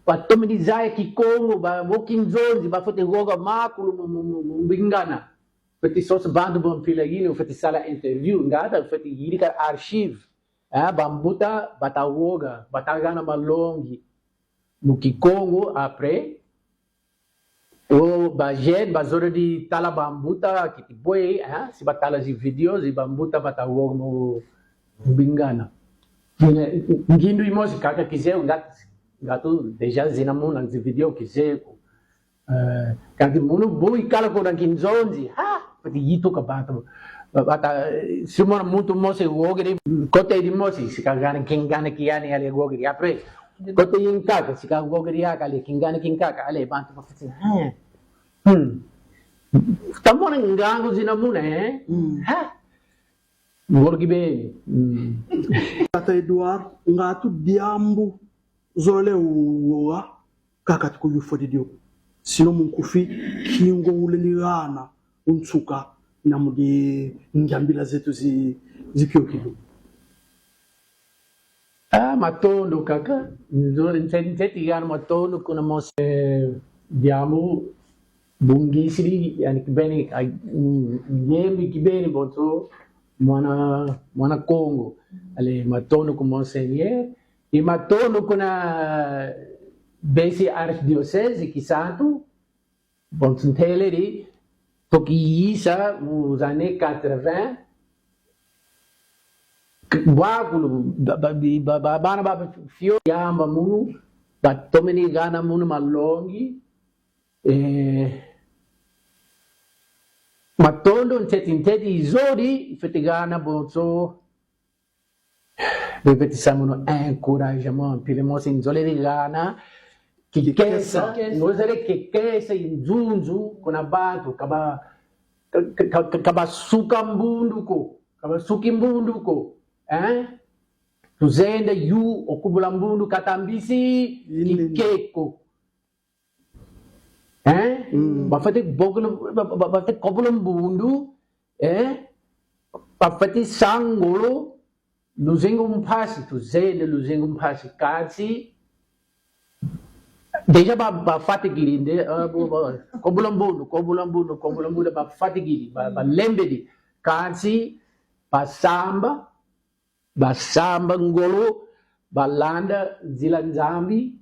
Batomizaya Kikongo, Wokinzonzi, Bafete Roga Makulu, Mbingana. Feti sos bando bom fila yili, feti sala interview, ngata, feti yili ka archive. Bambuta, Batawoga, Batagana Malongi, Mukikongo, après. O bajen, bazora di tala bambuta, kitiboy, si batala si video, si bambuta, Batawoga mo Mbingana. Ngindu imosi kaka kizeu, gato deja zinamuna zi video kizeko kanti munu bui kala ko nang kinzonzi pati yito ka bata simona muito mose wogeri kote di mosi sikagana kingana kiani ale wogeri apre kote yinkaka sika wogeri ale kingana kinkaka ale bantu pafiti tamona ngango zinamuna worgi be Tata Edouard ngatu diambu zole uwa kakati kuyufodidio sino munkufi kingo ulelirana untsuka namudi njambila zetu zikyokido matondo kaka nzori nseti gana matondo kuna mose diamu bungisiri yani kibeni yemi kibeni boto mwana Congo ale matondo ku monseigneur e matondo kuna besi archdiocese kisantu bonsenteleri tokiyisa nos années 80 wakulu bana baba fio yamba munu batomeni gana munu malongi matondo nteti izori fetigana bonso bebeti samuno encouragement pile mosi nzole gana kikesa ngozere kikesa inzunzu kuna bantu kaba suka mbunduko kaba suki mbunduko tuzende yu okubula mbundu katambisi kikeko bafate bogolo bafate kobula mbundu bafate sangolo luzengo mpasi tuzende luzengo mpasi kati deja ba fatigili kobula mbundu ba fatigili ba lembedi kati basamba ngolo balanda zila nzambi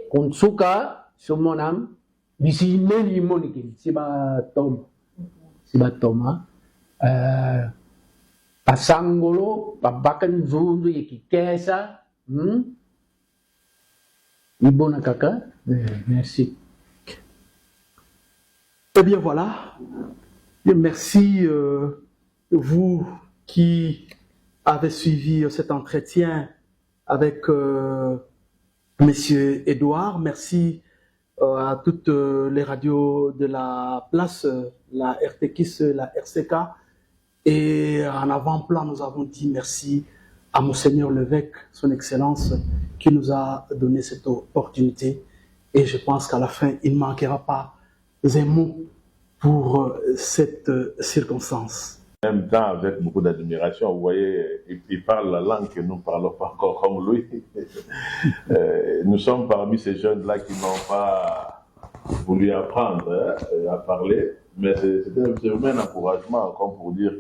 kunsuka sumonam bisi meni monikin siba toma pasangolo babakan zundu yekikesa ibona kaka merci. Eh bien voilà, merci vous qui avez suivi cet entretien avec Monsieur Edouard. Merci à toutes les radios de la place, la RTKIS, la RCK. Et en avant-plan, nous avons dit merci à Monseigneur l'évêque, son Excellence, qui nous a donné cette opportunité. Et je pense qu'à la fin, il ne manquera pas un mot pour cette circonstance. En même temps, avec beaucoup d'admiration, vous voyez, il parle la langue que nous ne parlons pas encore comme lui. Nous sommes parmi ces jeunes-là qui n'ont pas voulu apprendre à parler, mais c'est vraiment un encouragement, comme pour dire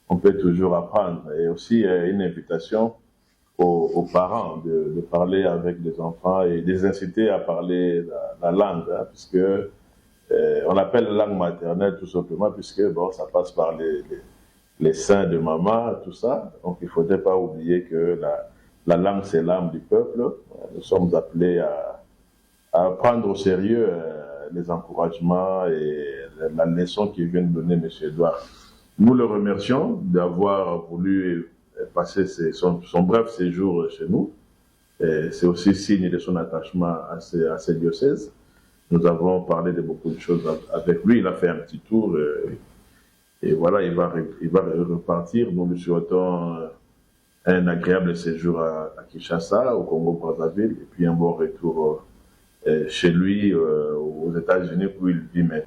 qu'on peut toujours apprendre. Et aussi une invitation aux parents de parler avec les enfants et de les inciter à parler la langue, puisque on l'appelle langue maternelle tout simplement, puisque bon, ça passe par les seins de maman, tout ça. Donc il ne faudrait pas oublier que la langue, c'est l'âme du peuple. Nous sommes appelés à prendre au sérieux les encouragements et la leçon qu'il vient de donner M. Edouard. Nous le remercions d'avoir voulu passer son bref séjour chez nous. C'est aussi signe de son attachement à ces diocèses. Nous avons parlé de beaucoup de choses avec lui. Il a fait un petit tour et voilà, il va repartir. Nous lui souhaitons un agréable séjour à Kinshasa, au Congo-Brazzaville, et puis un bon retour chez lui aux États-Unis où il vit maintenant.